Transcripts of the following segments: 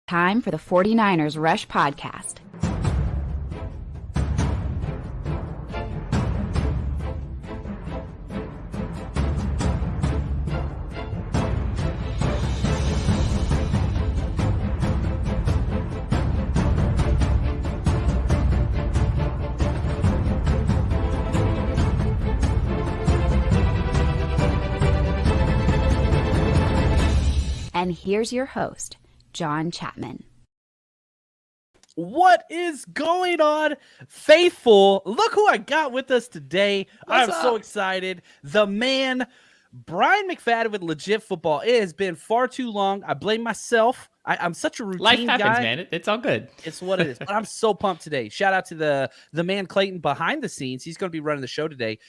Time for the 49ers Rush Podcast. And here's your host, John Chapman. What is going on, faithful? Look who I got with us today. I'm so excited. The man, Brian McFadden with Legit Football. It has been far too long. I blame myself. I'm such a routine Life happens, guy. man. It's all good. It's what it is. But I'm so pumped today. Shout out to the man Clayton behind the scenes. He's going to be running the show today.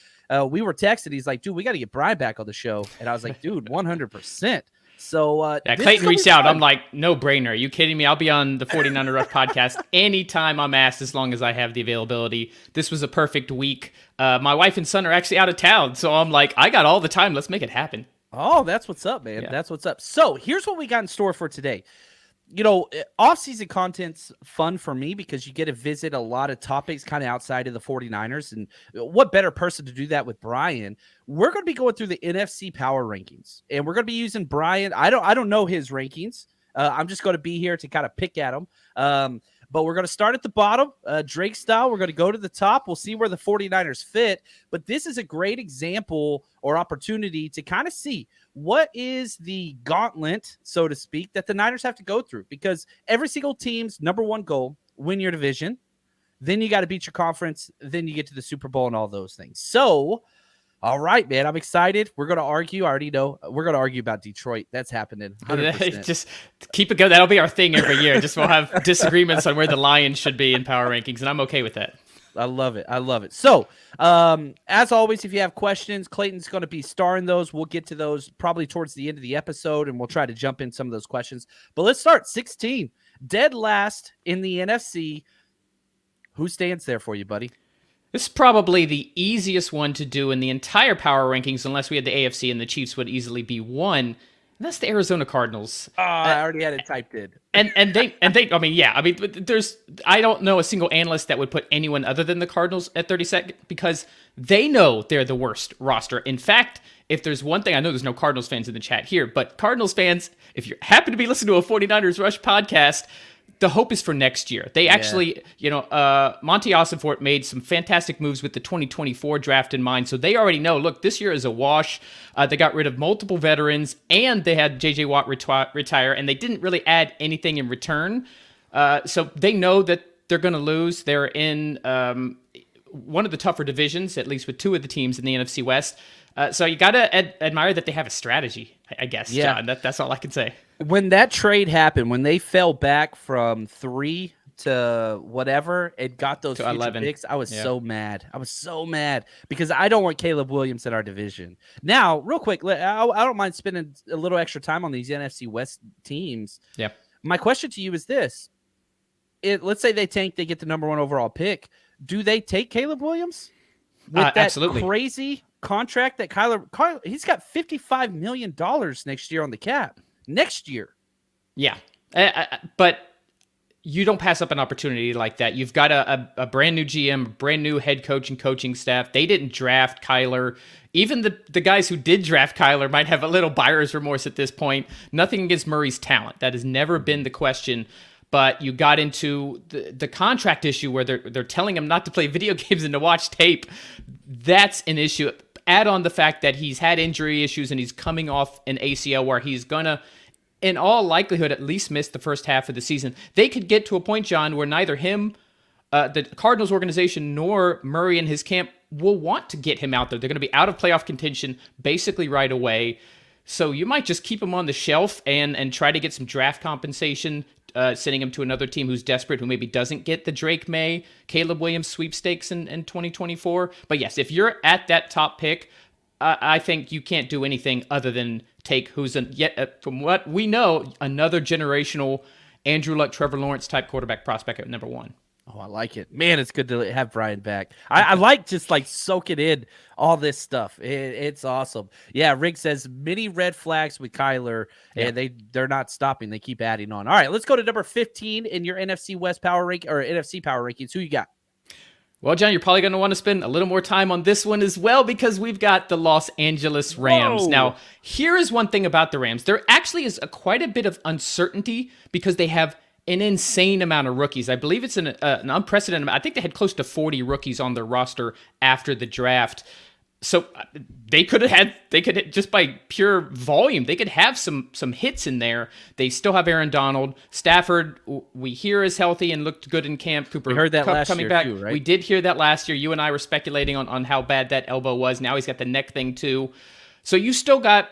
We were texting. He's like, dude, we got to get Brian back on the show. And I was like, dude, 100%. So Clayton reached out. I'm like, no brainer. Are you kidding me? I'll be on the 49er Rush podcast anytime I'm asked, as long as I have the availability. This was a perfect week. My wife and son are actually out of town, so I'm like, I got all the time. Let's make it happen. Oh, that's what's up, man. Yeah. That's what's up. So here's what we got in store for today. You know, off-season content's fun for me because you get to visit a lot of topics kind of outside of the 49ers. And what better person to do that with Brian? We're going to be going through the NFC Power Rankings. And we're going to be using Brian. I don't know his rankings. I'm just going to be here to kind of pick at them. But we're going to start at the bottom, Drake style. We're going to go to the top. We'll see where the 49ers fit. But this is a great example or opportunity to kind of see what is the gauntlet, so to speak, that the Niners have to go through. Because every single team's number one goal, win your division. Then you got to beat your conference. Then you get to the Super Bowl and all those things. So, all right, man, I'm excited. We're going to argue. I already know. We're going to argue about Detroit. That's happening. 100%. Just keep it going. That'll be our thing every year. Just we'll have disagreements on where the Lions should be in power rankings, and I'm okay with that. I love it. I love it. So, as always, if you have questions, Clayton's going to be starring those. We'll get to those probably towards the end of the episode, and we'll try to jump in some of those questions. But let's start. 16. Dead last in the NFC. Who stands there for you, buddy? This is probably the easiest one to do in the entire power rankings, unless we had the AFC, and the Chiefs would easily be one. And that's the Arizona Cardinals. I already had it typed in. And they I don't know a single analyst that would put anyone other than the Cardinals at 32nd because they know they're the worst roster. In fact, if there's one thing, I know there's no Cardinals fans in the chat here, but Cardinals fans, if you happen to be listening to a 49ers Rush podcast, the hope is for next year. They actually, Monty Ossenfort made some fantastic moves with the 2024 draft in mind. So they already know, look, this year is a wash. They got rid of multiple veterans, and they had J.J. Watt retire, and they didn't really add anything in return. So they know that they're going to lose. They're in one of the tougher divisions, at least with two of the teams in the NFC West. So you got to admire that they have a strategy, I guess, John. That's all I can say. When that trade happened, when they fell back from 3 to whatever, it got those future 11 picks, I was so mad. I was so mad because I don't want Caleb Williams in our division. Now, real quick, I don't mind spending a little extra time on these NFC West teams. Yeah. My question to you is this. Let's say they tank, they get the number one overall pick. Do they take Caleb Williams? With that absolutely. Crazy contract that Kyler, he's got $55 million next year on the cap. Next year. Yeah. But you don't pass up an opportunity like that. You've got a brand new GM, brand new head coach and coaching staff. They didn't draft Kyler. Even the guys who did draft Kyler might have a little buyer's remorse at this point. Nothing against Murray's talent. That has never been the question. But you got into the contract issue where they're telling him not to play video games and to watch tape. That's an issue. Add on the fact that he's had injury issues and he's coming off an ACL where he's going to, in all likelihood, at least miss the first half of the season. They could get to a point, John, where neither him, the Cardinals organization, nor Murray and his camp will want to get him out there. They're going to be out of playoff contention basically right away. So you might just keep him on the shelf and try to get some draft compensation, sending him to another team who's desperate, who maybe doesn't get the Drake May, Caleb Williams sweepstakes in 2024. But yes, if you're at that top pick, I think you can't do anything other than take who's, from what we know, another generational Andrew Luck, Trevor Lawrence type quarterback prospect at number one. Oh, I like it. Man, it's good to have Brian back. I like just like soaking in all this stuff. It's awesome. Yeah, Rick says many red flags with Kyler, and they're not stopping. They keep adding on. All right, let's go to number 15 in your NFC West power rank or NFC power rankings. Who you got? Well, John, you're probably going to want to spend a little more time on this one as well because we've got the Los Angeles Rams. Whoa. Now, here is one thing about the Rams. There actually is quite a bit of uncertainty because they have an insane amount of rookies. I believe it's an unprecedented amount. I think they had close to 40 rookies on their roster after the draft. So they could just by pure volume, they could have some hits in there. They still have Aaron Donald. Stafford, we hear is healthy and looked good in camp. Cooper we heard that Kupp last coming year back. too, right? We did hear that last year. You and I were speculating on how bad that elbow was. Now he's got the neck thing too. So you still got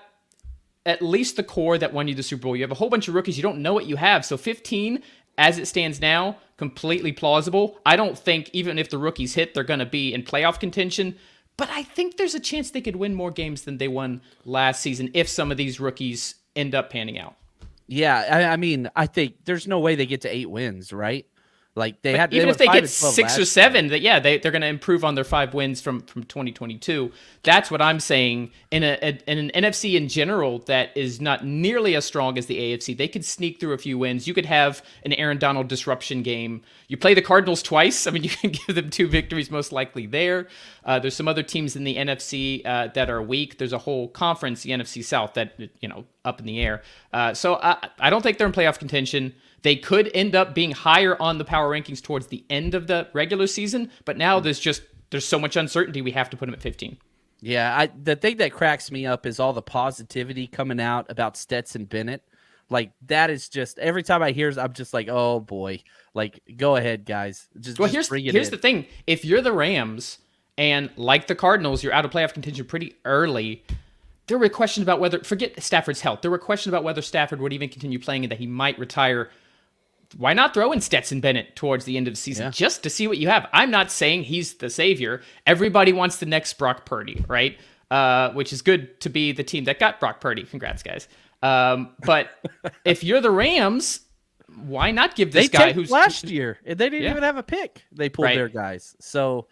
at least the core that won you the Super Bowl. You have a whole bunch of rookies. You don't know what you have. So 15, as it stands now, completely plausible. I don't think even if the rookies hit, they're going to be in playoff contention. But I think there's a chance they could win more games than they won last season if some of these rookies end up panning out. Yeah, I mean, I think there's no way they get to 8 wins, right? Like even if they get 6 or 7, they're going to improve on their 5 wins from 2022. That's what I'm saying. In an NFC in general that is not nearly as strong as the AFC, they could sneak through a few wins. You could have an Aaron Donald disruption game. You play the Cardinals twice. I mean, you can give them 2 victories most likely there. There's some other teams in the NFC that are weak. There's a whole conference, the NFC South, that up in the air. So I don't think they're in playoff contention. They could end up being higher on the power rankings towards the end of the regular season, but now there's so much uncertainty we have to put them at 15. Yeah, the thing that cracks me up is all the positivity coming out about Stetson Bennett. Like that is just every time I hear, I'm just like, oh boy, like go ahead, guys. Just bring it here's in. the thing: if you're the Rams and like the Cardinals, you're out of playoff contention pretty early. There were questions about whether forget Stafford's health. There were questions about whether Stafford would even continue playing and that he might retire. Why not throw in Stetson Bennett towards the end of the season just to see what you have? I'm not saying he's the savior. Everybody wants the next Brock Purdy, right? Which is good to be the team that got Brock Purdy. Congrats, guys. But if you're the Rams, why not give this guy who's last year? They didn't even have a pick. They pulled their guys. So,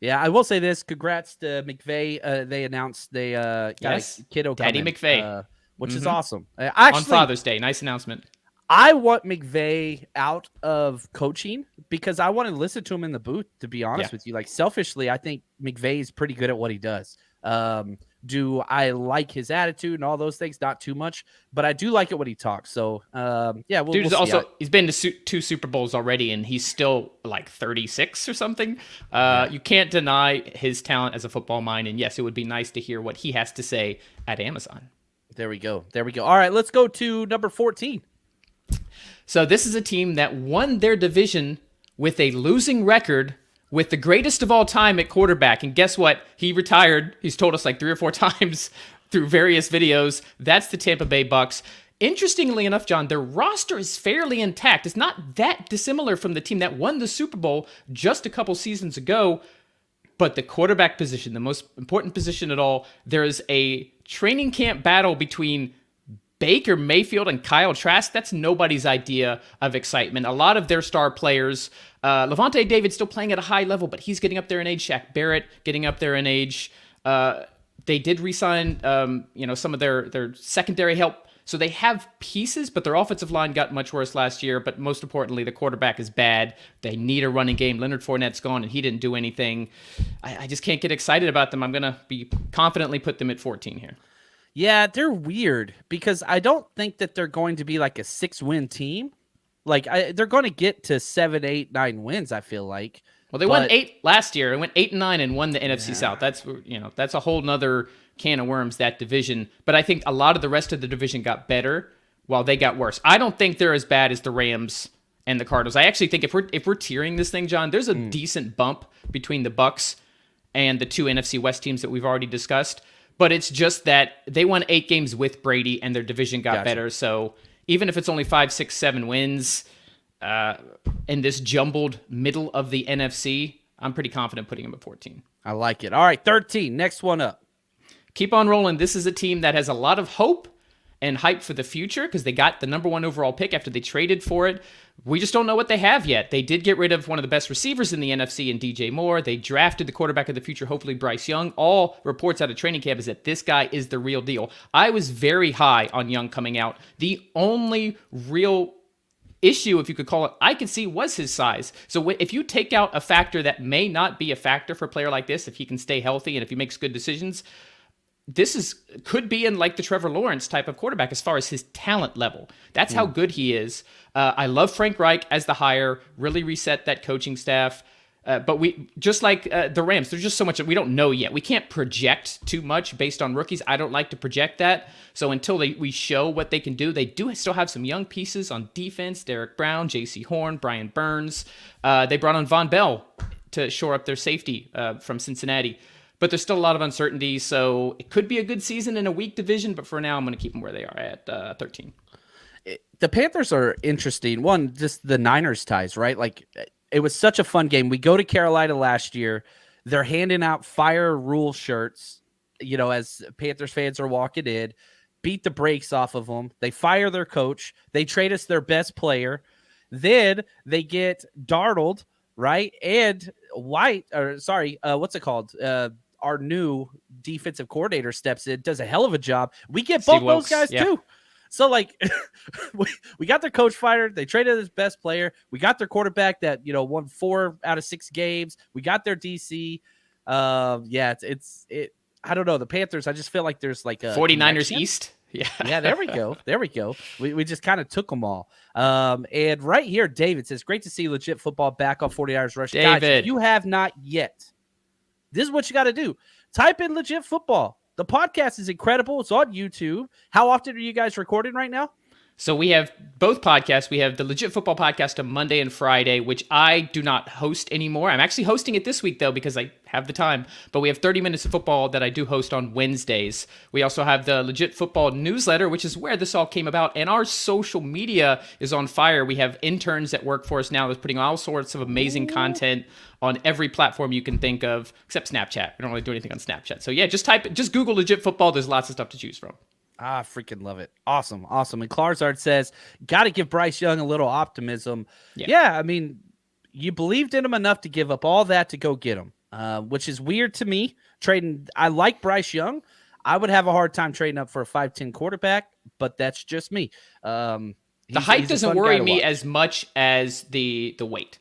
yeah, I will say this. Congrats to McVay. They announced they got a kiddo Daddy coming, McVay. Which is awesome. Actually, on Father's Day. Nice announcement. I want McVay out of coaching because I want to listen to him in the booth, to be honest with you. Like, selfishly, I think McVay is pretty good at what he does. Do I like his attitude and all those things? Not too much, but I do like it when he talks. So, we'll see. He's been to 2 Super Bowls already, and he's still like 36 or something. You can't deny his talent as a football mind, and yes, it would be nice to hear what he has to say at Amazon. There we go. All right, let's go to number 14. So this is a team that won their division with a losing record with the greatest of all time at quarterback. And guess what? He retired. He's told us like 3 or 4 times through various videos. That's the Tampa Bay Bucs. Interestingly enough, John, their roster is fairly intact. It's not that dissimilar from the team that won the Super Bowl just a couple seasons ago. But the quarterback position, the most important position at all, there is a training camp battle between Baker Mayfield and Kyle Trask. That's nobody's idea of excitement. A lot of their star players, Levante David still playing at a high level, but he's getting up there in age. Shaq Barrett getting up there in age. They did re-sign, some of their secondary help. So they have pieces, but their offensive line got much worse last year. But most importantly, the quarterback is bad. They need a running game. Leonard Fournette's gone, and he didn't do anything. I just can't get excited about them. I'm going to be confidently put them at 14 here. Yeah, they're weird because I don't think that they're going to be like a 6-win team. Like they're going to get to 7, 8, 9 wins. I feel like. Well, they won 8 last year. They went 8-9 and won the NFC South. That's that's a whole nother can of worms, that division. But I think a lot of the rest of the division got better while they got worse. I don't think they're as bad as the Rams and the Cardinals. I actually think if we're tiering this thing, John, there's a decent bump between the Bucs and the 2 NFC West teams that we've already discussed. But it's just that they won 8 games with Brady and their division got better. So even if it's only 5, 6, 7 wins in this jumbled middle of the NFC, I'm pretty confident putting them at 14. I like it. All right, 13. Next one up. Keep on rolling. This is a team that has a lot of hope and hype for the future because they got the number 1 overall pick after they traded for it. We just don't know what they have yet. They did get rid of one of the best receivers in the NFC in DJ Moore. They drafted the quarterback of the future, hopefully Bryce Young. All reports out of training camp is that this guy is the real deal. I was very high on Young coming out. The only real issue, if you could call it, I could see was his size. So if you take out a factor that may not be a factor for a player like this, if he can stay healthy and if he makes good decisions, this could be in like the Trevor Lawrence type of quarterback as far as his talent level. That's how good he is. I love Frank Reich as the hire, really reset that coaching staff. But we, just like the Rams, there's just so much that we don't know yet. We can't project too much based on rookies. I don't like to project that. So until we show what they can do, they do still have some young pieces on defense. Derek Brown, J.C. Horn, Brian Burns. They brought on Von Bell to shore up their safety from Cincinnati. But there's still a lot of uncertainty, so it could be a good season in a weak division, but for now, I'm going to keep them where they are at 13. The Panthers are interesting. One, just the Niners ties, right? Like, it was such a fun game. We go to Carolina last year. They're handing out fire rule shirts, as Panthers fans are walking in, beat the brakes off of them. They fire their coach. They trade us their best player. Then they get Darnold, right? And what's it called? Our new defensive coordinator steps in, does a hell of a job. We get both those guys too. So like we got their coach fired. They traded his best player. We got their quarterback that, won 4 out of 6 games. We got their DC. I don't know. The Panthers, I just feel like there's like a 49ers connection. East. Yeah. Yeah, there we go. We just kind of took them all. And right here, David says, great to see legit football back on 40 Hours Rush. David. Guys, if you have not yet, this is what you got to do. Type in legit football. The podcast is incredible. It's on YouTube. How often are you guys recording right now? So we have both podcasts. We have the Legit Football podcast on Monday and Friday, which I do not host anymore. I'm actually hosting it this week, though, because I have the time. But we have 30 Minutes of Football that I do host on Wednesdays. We also have the Legit Football newsletter, which is where this all came about. And our social media is on fire. We have interns that work for us now that's putting all sorts of amazing content on every platform you can think of, except Snapchat. We don't really do anything on Snapchat. So yeah, just Google Legit Football. There's lots of stuff to choose from. I freaking love it. Awesome. And Clarzard says, got to give Bryce Young a little optimism. Yeah, I mean, you believed in him enough to give up all that to go get him, which is weird to me. I like Bryce Young. I would have a hard time trading up for a 5'10" quarterback, but that's just me. The height doesn't worry me as much as the weight.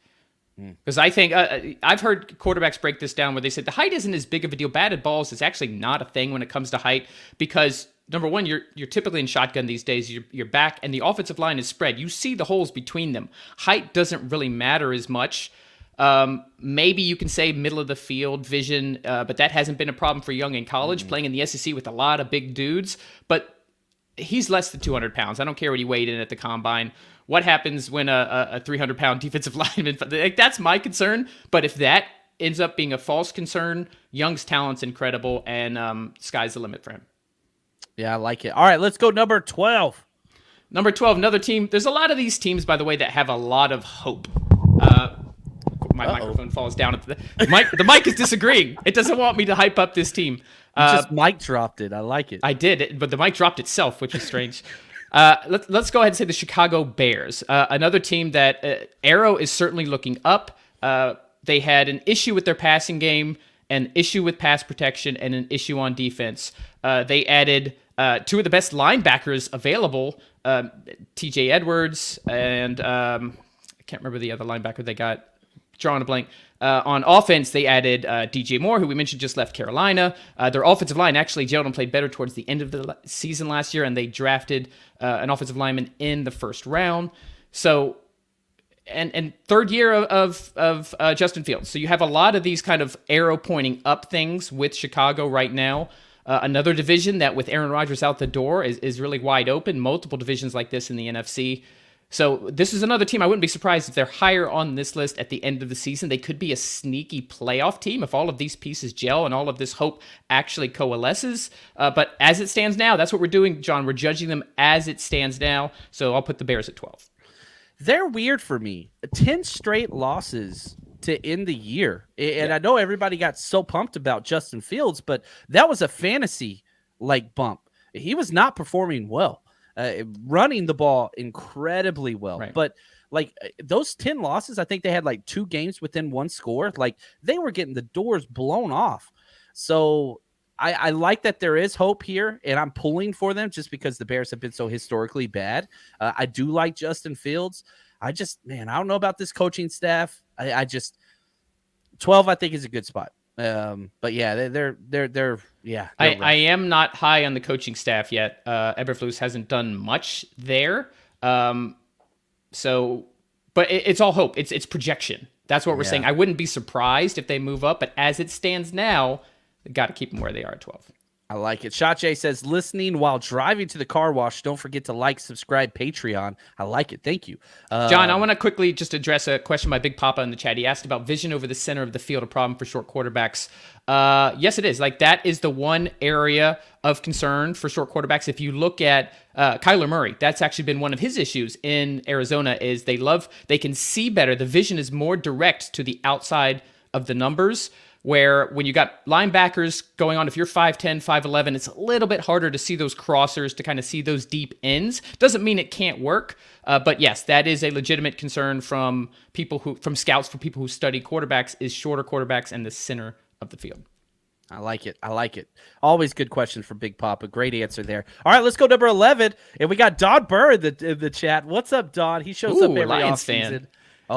Because I think I've heard quarterbacks break this down where they said the height isn't as big of a deal. Batted balls is actually not a thing when it comes to height because number one, you're typically in shotgun these days. You're back and the offensive line is spread. You see the holes between them. Height doesn't really matter as much. Maybe you can say middle of the field vision, but that hasn't been a problem for Young in college, playing in the SEC with a lot of big dudes. But he's less than 200 pounds. I don't care what he weighed in at the combine. What happens when a 300-pound defensive lineman? Like, that's my concern. But if that ends up being a false concern, Young's talent's incredible, and sky's the limit for him. Yeah, I like it. All right, let's go number 12. Number 12, another team. There's a lot of these teams, by the way, that have a lot of hope. My microphone falls down. The mic is disagreeing. It doesn't want me to hype up this team. Just mic dropped it. I like it. I did, but the mic dropped itself, which is strange. Let's go ahead and say the Chicago Bears, another team that Arrow is certainly looking up. They had an issue with their passing game, an issue with pass protection, and an issue on defense. They added 2 of the best linebackers available, TJ Edwards, and I can't remember the other linebacker they got. Drawing a blank. On offense, they added DJ Moore, who we mentioned just left Carolina. Their offensive line actually gelled and played better towards the end of the season last year, and they drafted an offensive lineman in the first round. So, and third year of Justin Fields. So you have a lot of these kind of arrow pointing up things with Chicago right now. Another division that with Aaron Rodgers out the door is really wide open. Multiple divisions like this in the NFC. So this is another team I wouldn't be surprised if they're higher on this list at the end of the season. They could be a sneaky playoff team if all of these pieces gel and all of this hope actually coalesces. But as it stands now, that's what we're doing, John. We're judging them as it stands now. So I'll put the Bears at 12. They're weird for me. 10 straight losses to end the year. And I know everybody got so pumped about Justin Fields, but that was a fantasy-like bump. He was not performing well. running the ball incredibly well. Right. But like those 10 losses, I think they had like 2 games within 1 score. Like they were getting the doors blown off. So I like that there is hope here, and I'm pulling for them just because the Bears have been so historically bad. I do like Justin Fields. I don't know about this coaching staff. I just 12, I think, is a good spot. But yeah, they're I am not high on the coaching staff yet. Eberflus hasn't done much there. But it's all hope. It's projection. That's what we're saying. I wouldn't be surprised if they move up, but as it stands now, they've got to keep them where they are at 12. I like it. Shot J says, listening while driving to the car wash. Don't forget to like, subscribe, Patreon. I like it. Thank you. John, I want to quickly just address a question by Big Papa in the chat. He asked about vision over the center of the field, a problem for short quarterbacks. Yes, it is. Like that is the one area of concern for short quarterbacks. If you look at Kyler Murray, that's actually been one of his issues in Arizona is they can see better. The vision is more direct to the outside of the numbers. Where when you got linebackers going on, if you're 5'10", 5'11", it's a little bit harder to see those crossers, to kind of see those deep ends. Doesn't mean it can't work, but yes, that is a legitimate concern from scouts, for people who study quarterbacks, is shorter quarterbacks and the center of the field. I like it. Always good question from Big Papa. Great answer there. All right, let's go number 11, and we got Don Burr in the chat. What's up, Don? He shows up every Lions offseason. Fan.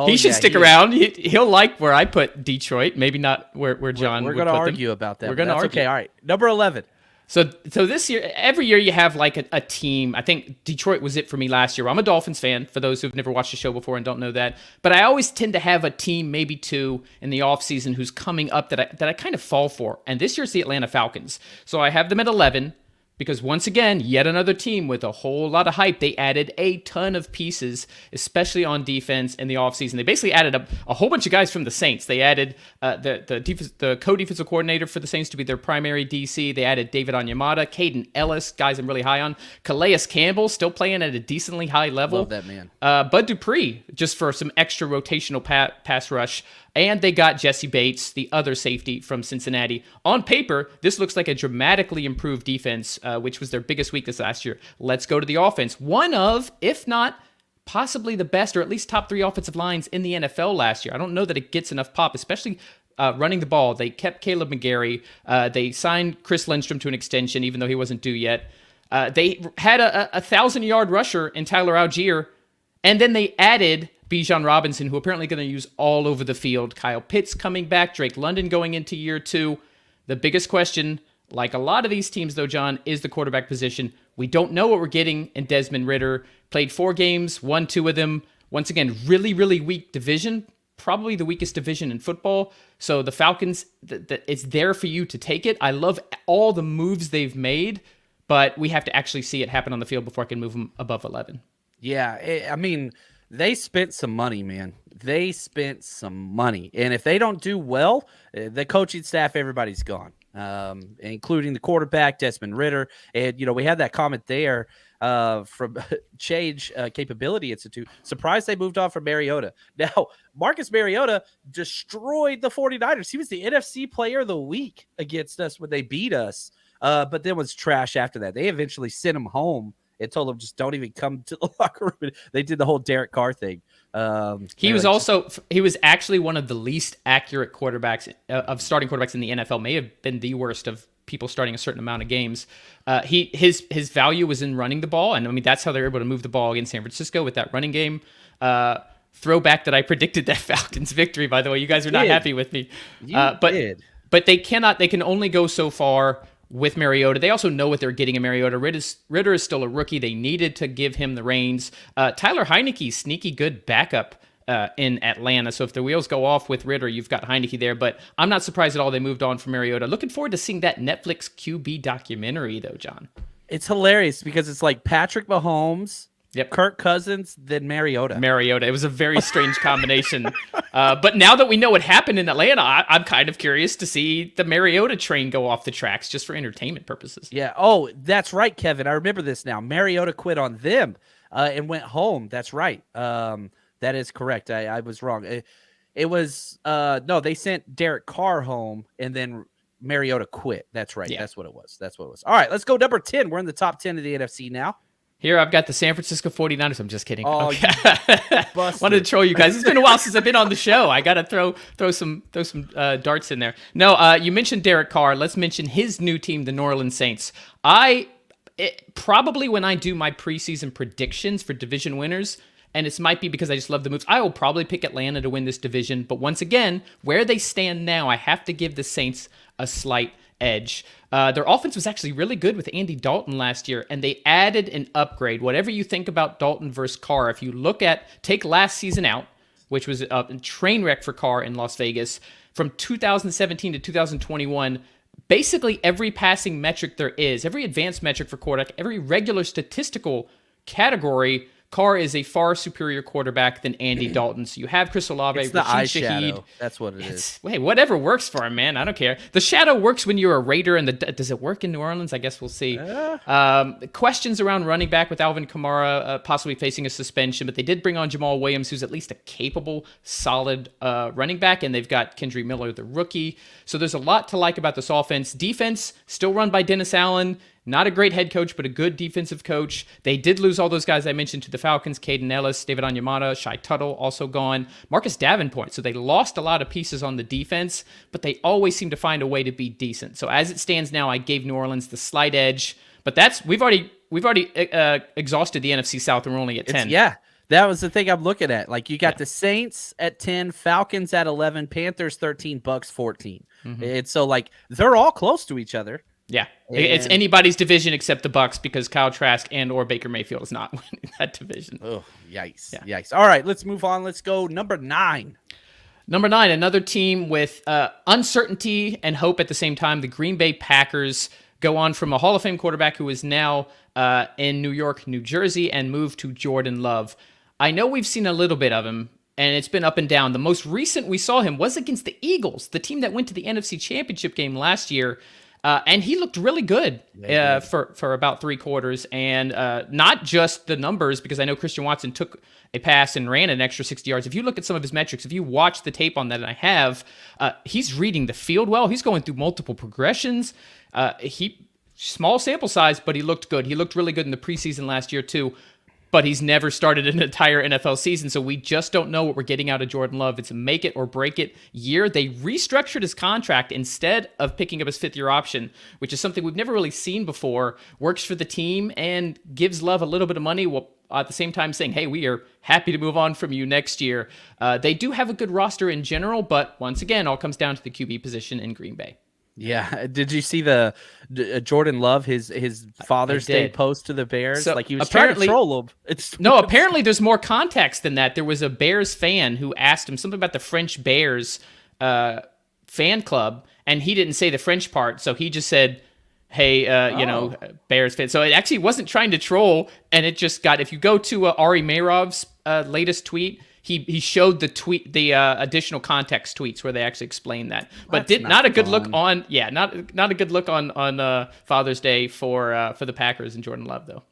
He should stick around. He'll like where I put Detroit, maybe not where John. We're going to argue about that. We're going to argue. Okay, all right. Number 11. So this year, every year you have like a team. I think Detroit was it for me last year. I'm a Dolphins fan, for those who've never watched the show before and don't know that. But I always tend to have a team, maybe 2, in the offseason who's coming up that I kind of fall for. And this year's the Atlanta Falcons. So I have them at 11. Because once again, yet another team with a whole lot of hype. They added a ton of pieces, especially on defense in the offseason. They basically added a whole bunch of guys from the Saints. They added the co-defensive coordinator for the Saints to be their primary DC. They added David Onyemata, Caden Ellis, guys I'm really high on. Calais Campbell, still playing at a decently high level. Love that man. Bud Dupree, just for some extra rotational pass rush. And they got Jesse Bates, the other safety from Cincinnati. On paper, this looks like a dramatically improved defense, which was their biggest weakness last year. Let's go to the offense. One of, if not possibly the best, or at least top 3 offensive lines in the NFL last year. I don't know that it gets enough pop, especially running the ball. They kept Caleb McGarry. They signed Chris Lindstrom to an extension, even though he wasn't due yet. They had a 1,000-yard rusher in Tyler Algier, and then they added Bijan Robinson, who apparently going to use all over the field. Kyle Pitts coming back. Drake London going into year 2. The biggest question, like a lot of these teams, though, John, is the quarterback position. We don't know what we're getting in Desmond Ridder. Played 4 games, won 2 of them. Once again, really, really weak division. Probably the weakest division in football. So the Falcons, it's there for you to take it. I love all the moves they've made, but we have to actually see it happen on the field before I can move them above 11. Yeah, I mean, they spent some money, man. They spent some money. And if they don't do well, the coaching staff, everybody's gone, including the quarterback, Desmond Ridder. And, we had that comment there from Change Capability Institute. Surprised they moved on from Mariota. Now, Marcus Mariota destroyed the 49ers. He was the NFC Player of the Week against us when they beat us, but then was trash after that. They eventually sent him home. It told them just don't even come to the locker room. They did the whole Derek Carr thing. He was actually one of the least accurate quarterbacks of starting quarterbacks in the NFL. May have been the worst of people starting a certain amount of games. His value was in running the ball, and I mean that's how they were able to move the ball against San Francisco with that running game. Throwback that I predicted that Falcons victory. By the way, you guys are not happy with me. But they cannot. They can only go so far with Mariota. They also know what they're getting in Mariota. Ridder is still a rookie. They needed to give him the reins. Tyler Heinicke, sneaky good backup in Atlanta. So if the wheels go off with Ridder, you've got Heinicke there. But I'm not surprised at all they moved on from Mariota. Looking forward to seeing that Netflix QB documentary, though, John. It's hilarious because it's like Patrick Mahomes, Yep. Kirk Cousins, then Mariota. It was a very strange combination. But now that we know what happened in Atlanta, I'm kind of curious to see the Mariota train go off the tracks just for entertainment purposes. Yeah. Oh, that's right, Kevin. I remember this now. Mariota quit on them and went home. That's right. That is correct. I was wrong. It was no, they sent Derek Carr home and then Mariota quit. That's right. Yeah. That's what it was. All right, let's go number 10. We're in the top 10 of the NFC now. Here I've got the San Francisco 49ers. I'm just kidding. Oh, okay. busted. Wanted to troll you guys. It's been a while since I've been on the show. I got to throw some darts in there. No, you mentioned Derek Carr. Let's mention his new team, the New Orleans Saints. Probably when I do my preseason predictions for division winners, and it might be because I just love the moves, I will probably pick Atlanta to win this division. But once again, where they stand now, I have to give the Saints a slight edge. Their offense was actually really good with Andy Dalton last year, and they added an upgrade. Whatever you think about Dalton versus Carr, if you take last season out, which was a train wreck for Carr in Las Vegas, from 2017 to 2021, basically every passing metric there is, every advanced metric for quarterback, every regular statistical category, Carr is a far superior quarterback than Andy Dalton. So you have Chris Olave, it's the Rashid eyeshadow. Shaheed. That's what it is. Hey, whatever works for him, man. I don't care. The shadow works when you're a Raider, and does it work in New Orleans? I guess we'll see. Questions around running back with Alvin Kamara possibly facing a suspension, but they did bring on Jamal Williams, who's at least a capable, solid running back, and they've got Kendry Miller, the rookie. So there's a lot to like about this offense. Defense, still run by Dennis Allen. Not a great head coach, but a good defensive coach. They did lose all those guys I mentioned to the Falcons. Caden Ellis, David Onyemata, Shai Tuttle also gone. Marcus Davenport. So they lost a lot of pieces on the defense, but they always seem to find a way to be decent. So as it stands now, I gave New Orleans the slight edge. But we've already exhausted the NFC South, and we're only at 10. That was the thing I'm looking at. Like, you got the Saints at 10, Falcons at 11, Panthers 13, Bucs 14. And so, like, they're all close to each other. Yeah, it's anybody's division except the Bucs, because Kyle Trask and or Baker Mayfield is not winning that division. Oh, yikes. Yeah. Yikes. All right, let's move on. Let's go number 9. Number 9, another team with uncertainty and hope at the same time. The Green Bay Packers go on from a Hall of Fame quarterback who is now in New York, New Jersey, and moved to Jordan Love. I know we've seen a little bit of him, and it's been up and down. The most recent we saw him was against the Eagles, the team that went to the NFC Championship game last year. And he looked really good for about 3 quarters. And not just the numbers, because I know Christian Watson took a pass and ran an extra 60 yards. If you look at some of his metrics, if you watch the tape on that, and I have, he's reading the field well. He's going through multiple progressions. Small sample size, but he looked good. He looked really good in the preseason last year too. But he's never started an entire NFL season, so we just don't know what we're getting out of Jordan Love. It's a make it or break it year. They restructured his contract instead of picking up his 5th-year option, which is something we've never really seen before. Works for the team and gives Love a little bit of money while at the same time saying, hey, we are happy to move on from you next year. They do have a good roster in general, but once again, all comes down to the QB position in Green Bay. Yeah. Did you see the Jordan Love, his Father's Day post to the Bears? So like, he was trying to troll him. Apparently there's more context than that. There was a Bears fan who asked him something about the French Bears fan club, and he didn't say the French part, so he just said, hey, Bears fan. So it actually wasn't trying to troll, and it just got, if you go to Ari Meirov's latest tweet, he showed the additional context tweets where they actually explained that, but not a good look on Father's Day for the Packers and Jordan Love though.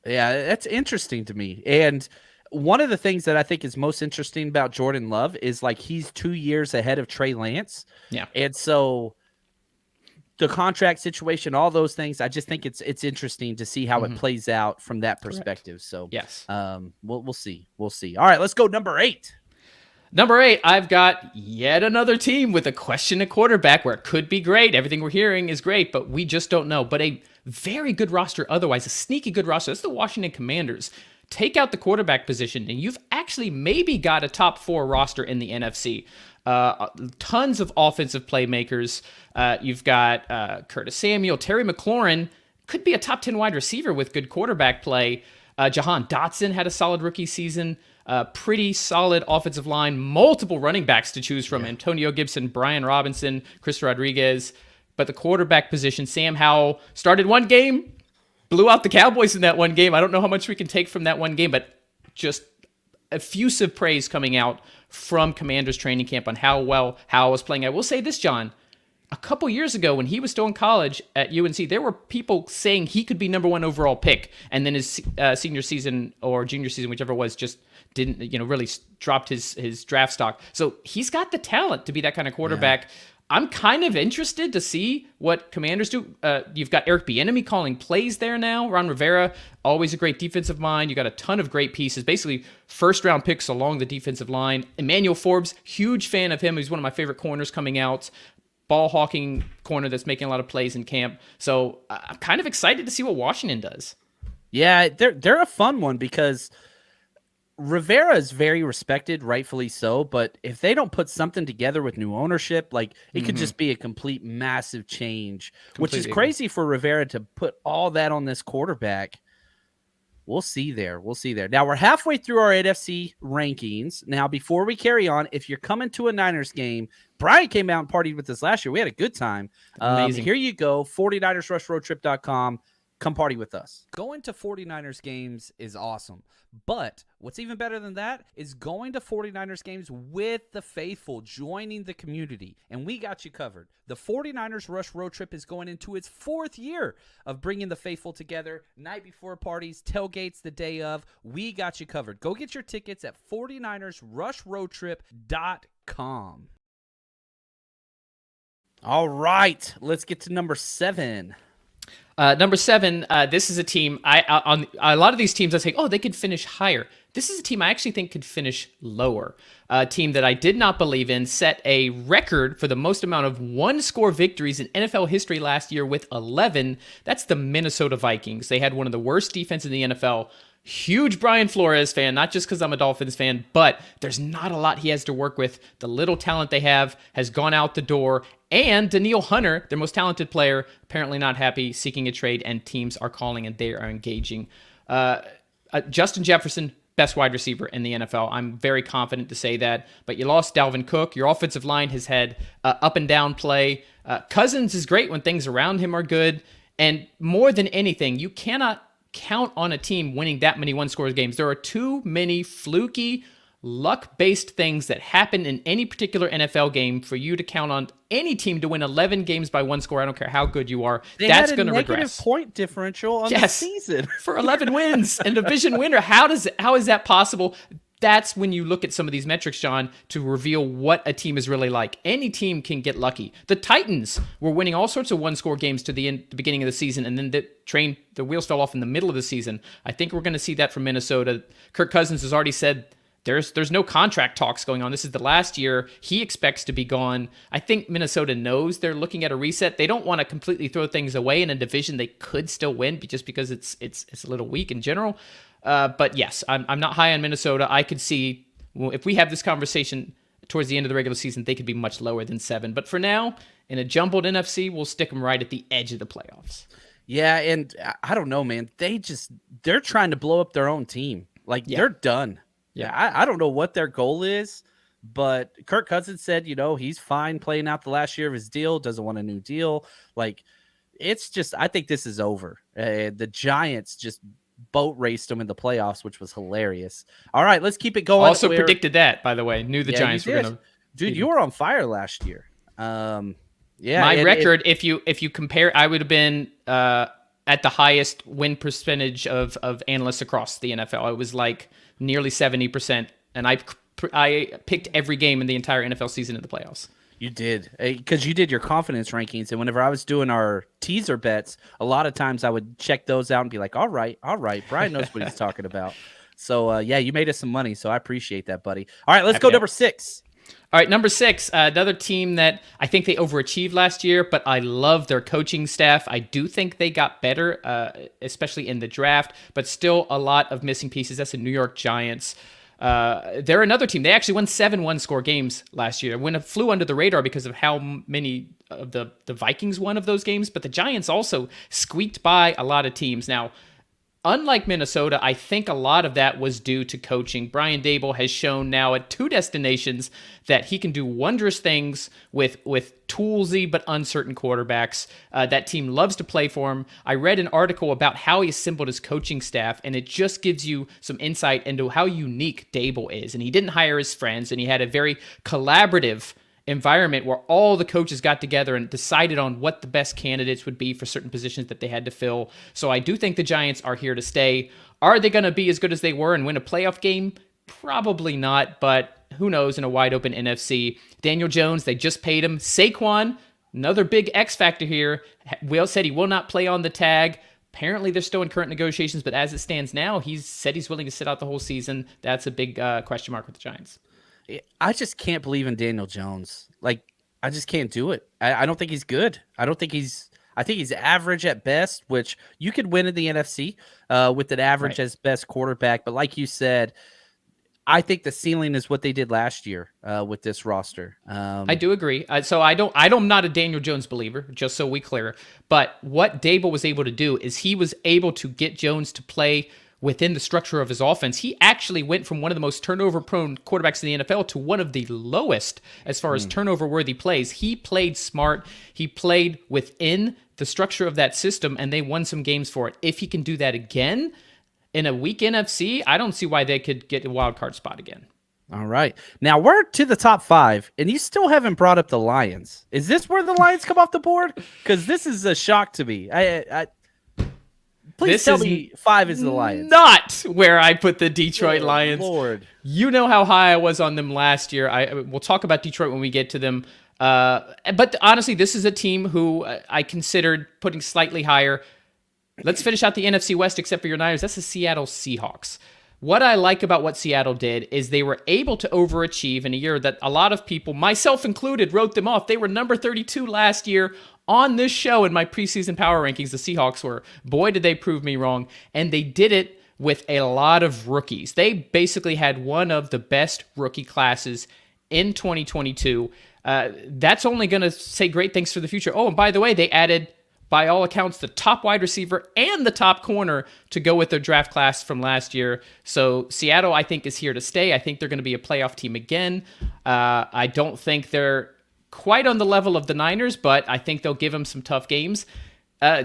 Yeah, that's interesting to me. And one of the things that I think is most interesting about Jordan Love is, like, he's 2 years ahead of Trey Lance. Yeah, and so the contract situation, all those things, I just think it's interesting to see how it plays out from that perspective. Correct. So yes, we'll see. All right, let's go number 8. Number 8, I've got yet another team with a question at quarterback where it could be great. Everything we're hearing is great, but we just don't know. But a very good roster otherwise, a sneaky good roster. That's the Washington Commanders. Take out the quarterback position, and you've actually maybe got a top 4 roster in the NFC. Tons of offensive playmakers. You've got Curtis Samuel, Terry McLaurin, could be a top 10 wide receiver with good quarterback play. Jahan Dotson had a solid rookie season. Pretty solid offensive line. Multiple running backs to choose from. Antonio Gibson, Brian Robinson, Chris Rodriguez. But the quarterback position, Sam Howell started one game, blew out the Cowboys in that one game. I don't know how much we can take from that one game, but just effusive praise coming out from Commanders training camp on how well Howell was playing. I will say this, John. A couple years ago, when he was still in college at UNC, there were people saying he could be number 1 overall pick, and then his senior season or junior season, whichever it was, just didn't, really dropped his draft stock. So he's got the talent to be that kind of quarterback. I'm kind of interested to see what Commanders do. You've got Eric Bieniemy calling plays there now. Ron Rivera, always a great defensive mind. You got a ton of great pieces, basically first-round picks along the defensive line. Emmanuel Forbes, huge fan of him. He's one of my favorite corners coming out. Ball hawking corner that's making a lot of plays in camp. So I'm kind of excited to see what Washington does. Yeah, they're a fun one because Rivera is very respected, rightfully so, but if they don't put something together with new ownership, like it could just be a complete massive change, which is crazy for Rivera to put all that on this quarterback. We'll see there. Now we're halfway through our NFC rankings. Now, before we carry on, if you're coming to a Niners game, Brian came out and partied with us last year. We had a good time. Amazing. Here you go, 49ersrushroadtrip.com. Come party with us. Going to 49ers games is awesome. But what's even better than that is going to 49ers games with the faithful, joining the community. And we got you covered. The 49ers Rush Road Trip is going into its 4th year of bringing the faithful together. Night before parties, tailgates the day of. We got you covered. Go get your tickets at 49ersrushroadtrip.com. All right, let's get to number 7. Number 7, this is a team, on a lot of these teams I say, oh, they could finish higher. This is a team I actually think could finish lower. A team that I did not believe in set a record for the most amount of one-score victories in NFL history last year with 11. That's the Minnesota Vikings. They had one of the worst defense in the NFL. Huge Brian Flores fan, not just because I'm a Dolphins fan, but there's not a lot he has to work with. The little talent they have has gone out the door. And Danielle Hunter, their most talented player, apparently not happy, seeking a trade, and teams are calling and they are engaging. Justin Jefferson, best wide receiver in the NFL. I'm very confident to say that. But you lost Dalvin Cook. Your offensive line has had up and down play. Cousins is great when things around him are good. And more than anything, you cannot count on a team winning that many one-score games. There are too many fluky, luck-based things that happen in any particular NFL game for you to count on any team to win 11 games by one score. I don't care how good you are. That's going to regress. Negative point differential on the season for 11 wins and division winner. How is that possible? That's when you look at some of these metrics, John, to reveal what a team is really like. Any team can get lucky. The Titans were winning all sorts of one-score games to the beginning of the season, and then the wheels fell off in the middle of the season. I think we're going to see that from Minnesota. Kirk Cousins has already said there's no contract talks going on. This is the last year. He expects to be gone. I think Minnesota knows they're looking at a reset. They don't want to completely throw things away in a division they could still win just because it's a little weak in general. But yes, I'm not high on Minnesota. I could see, if we have this conversation towards the end of the regular season, they could be much lower than 7. But for now, in a jumbled NFC, we'll stick them right at the edge of the playoffs. Yeah, and I don't know, man. They're trying to blow up their own team. They're done. Yeah, I don't know what their goal is, but Kirk Cousins said, he's fine playing out the last year of his deal, doesn't want a new deal. It's just, I think this is over. The Giants just boat raced them in the playoffs, which was hilarious. All right, let's keep it going. Also predicted that, by the way. Knew the Giants were going to. Dude, you were on fire last year. My record, if you compare, I would have been at the highest win percentage of analysts across the NFL. It was nearly 70%, and I picked every game in the entire NFL season in the playoffs. You did, because you did your confidence rankings, and whenever I was doing our teaser bets, a lot of times I would check those out and be like, all right, Brian knows what he's talking about. So, you made us some money, so I appreciate that, buddy. All right, let's go number 6. All right, number 6, another team that I think they overachieved last year, but I love their coaching staff. I do think they got better, especially in the draft, but still a lot of missing pieces. That's the New York Giants. They're another team. They actually won 7 one-score games last year. Flew under the radar because of how many of the Vikings won of those games, but the Giants also squeaked by a lot of teams. Now, unlike Minnesota, I think a lot of that was due to coaching. Brian Daboll has shown now at 2 destinations that he can do wondrous things with toolsy but uncertain quarterbacks. That team loves to play for him. I read an article about how he assembled his coaching staff, and it just gives you some insight into how unique Daboll is. And he didn't hire his friends, and he had a very collaborative environment where all the coaches got together and decided on what the best candidates would be for certain positions that they had to fill. So I do think the Giants are here to stay. Are they going to be as good as they were and win a playoff game? Probably not, but who knows, in a wide open NFC. Daniel Jones, they just paid him. Saquon, another big X factor here. Will said he will not play on the tag. Apparently, they're still in current negotiations, but as it stands now, he's said he's willing to sit out the whole season. That's a big question mark with the Giants. I just can't believe in Daniel Jones. Like, I just can't do it. I don't think he's good. I think he's average at best, which you could win in the NFC with an average as best quarterback. But like you said, I think the ceiling is what they did last year with this roster. I do agree. So I'm not a Daniel Jones believer, just so we clear. But what Dable was able to do is he was able to get Jones to play within the structure of his offense. He actually went from one of the most turnover-prone quarterbacks in the NFL to one of the lowest as far as turnover-worthy plays. He played smart. He played within the structure of that system, and they won some games for it. If he can do that again in a weak NFC, I don't see why they could get a wild card spot again. All right. Now we're to the top 5, and you still haven't brought up the Lions. Is this where the Lions come off the board? Because this is a shock to me. Please tell me 5 is the Lions. Not where I put the Detroit Lions. Lord. You know how high I was on them last year. We'll talk about Detroit when we get to them. But honestly, this is a team who I considered putting slightly higher. Let's finish out the NFC West, except for your Niners. That's the Seattle Seahawks. What I like about what Seattle did is they were able to overachieve in a year that a lot of people, myself included, wrote them off. They were number 32 last year on this show in my preseason power rankings. The Seahawks were. Boy, did they prove me wrong. And they did it with a lot of rookies. They basically had one of the best rookie classes in 2022. That's only going to say great things for the future. Oh, and by the way, they added, by all accounts, the top wide receiver and the top corner to go with their draft class from last year. So Seattle, I think, is here to stay. I think they're going to be a playoff team again. I don't think they're quite on the level of the Niners, but I think they'll give them some tough games.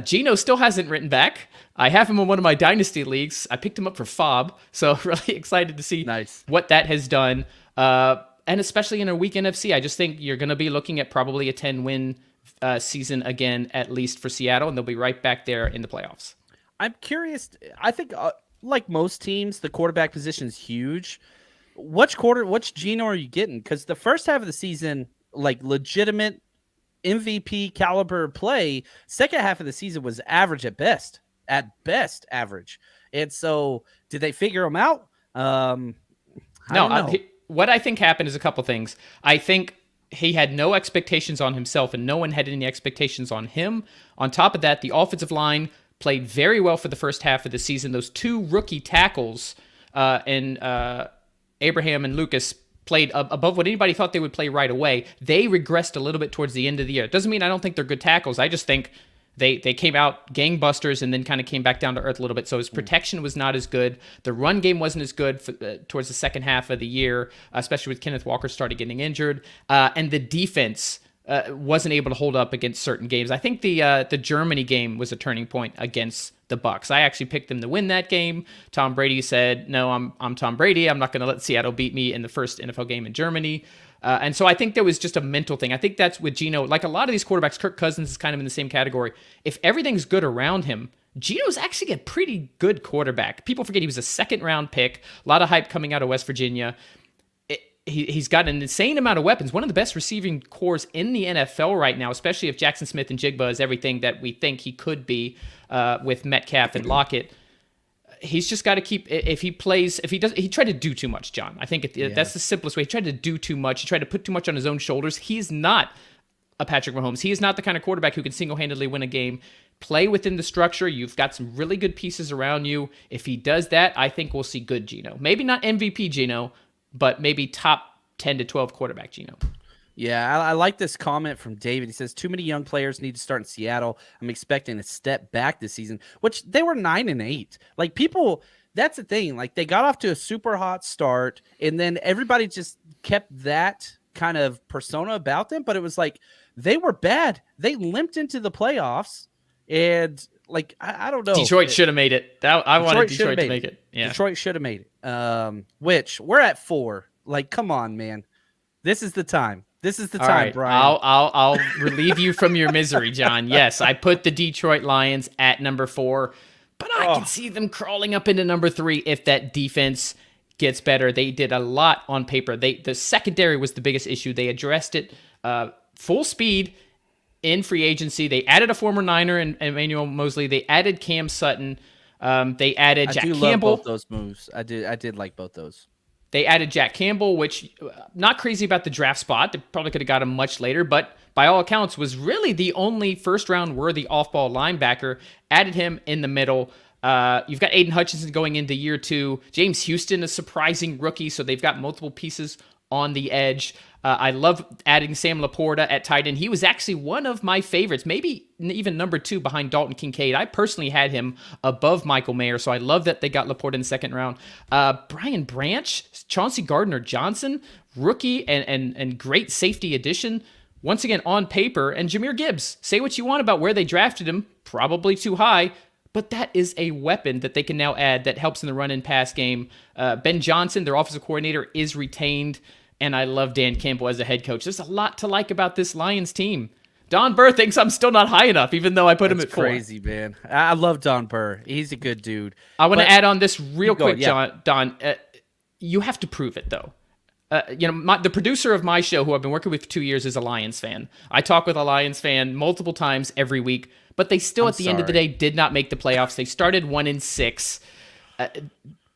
Geno still hasn't written back. I have him in one of my dynasty leagues. I picked him up for FOB, so really excited to see what that has done. And especially in a weak NFC, I just think you're going to be looking at probably a 10-win season again, at least for Seattle, and they'll be right back there in the playoffs. I'm curious. I think, like most teams, the quarterback position is huge. Which Geno are you getting? Because the first half of the season, like legitimate MVP caliber play, second half of the season was average at best average. And so did they figure him out? What I think happened is a couple things. I think he had no expectations on himself and no one had any expectations on him. On top of that, the offensive line played very well for the first half of the season. Those two rookie tackles and Abraham and Lucas played above what anybody thought they would play right away. They regressed a little bit towards the end of the year. It doesn't mean I don't think they're good tackles. I just think they came out gangbusters and then kind of came back down to earth a little bit. So his protection was not as good. The run game wasn't as good towards the second half of the year, especially with Kenneth Walker started getting injured. And the defense wasn't able to hold up against certain games. I think the Germany game was a turning point against the Bucs. I actually picked them to win that game. Tom Brady said, "No, I'm Tom Brady. I'm not going to let Seattle beat me in the first NFL game in Germany." And so I think there was just a mental thing. I think that's with Geno. Like a lot of these quarterbacks, Kirk Cousins is kind of in the same category. If everything's good around him, Geno's actually a pretty good quarterback. People forget he was a second-round pick. A lot of hype coming out of West Virginia. He's got an insane amount of weapons. One of the best receiving cores in the NFL right now, especially if Jackson Smith and Jigba is everything that we think he could be with Metcalf and Lockett. He's just got to keep, he tried to do too much, John. I think that's the simplest way. He tried to do too much. He tried to put too much on his own shoulders. He's not a Patrick Mahomes. He is not the kind of quarterback who can single-handedly win a game. Play within the structure. You've got some really good pieces around you. If he does that, I think we'll see good Geno. Maybe not MVP Geno, but maybe top 10 to 12 quarterback Geno. Yeah, I like this comment from David. He says, too many young players need to start in Seattle. I'm expecting a step back this season, which they were 9-8. Like people, that's the thing. Like they got off to a super hot start and then everybody just kept that kind of persona about them. But it was like, they were bad. They limped into the playoffs and like, I don't know. Detroit should have made it. I wanted Detroit to make it. Yeah. Detroit should have made it. Which we're at 4. Like, come on, man. This is the time. This is the time, right, Brian. I'll relieve you from your misery, John. Yes, I put the Detroit Lions at number 4, but I can see them crawling up into number 3 if that defense gets better. They did a lot on paper. The secondary was the biggest issue. They addressed it full speed in free agency. They added a former Niner and Emmanuel Mosley. They added Cam Sutton. They added Jack Campbell. Love both those moves. I did like both those. They added Jack Campbell, which not crazy about the draft spot. They probably could have got him much later, but by all accounts was really the only first-round worthy off-ball linebacker. Added him in the middle. You've got Aiden Hutchinson going into year 2. James Houston, a surprising rookie, so they've got multiple pieces on the edge. I love adding Sam Laporta at tight end. He was actually one of my favorites, maybe even number 2 behind Dalton Kincaid. I personally had him above Michael Mayer, so I love that they got Laporta in the second round. Brian Branch, Chauncey Gardner-Johnson, rookie and great safety addition. Once again, on paper, and Jahmyr Gibbs. Say what you want about where they drafted him, probably too high, but that is a weapon that they can now add that helps in the run and pass game. Ben Johnson, their offensive coordinator, is retained, and I love Dan Campbell as a head coach. There's a lot to like about this Lions team. Don Burr thinks I'm still not high enough, even though I put him at 4. Crazy, man. I love Don Burr. He's a good dude. I want to add on this real quick, Don. You have to prove it, though. The producer of my show, who I've been working with for 2 years, is a Lions fan. I talk with a Lions fan multiple times every week, but they still, at the end of the day, did not make the playoffs. They started 1-6.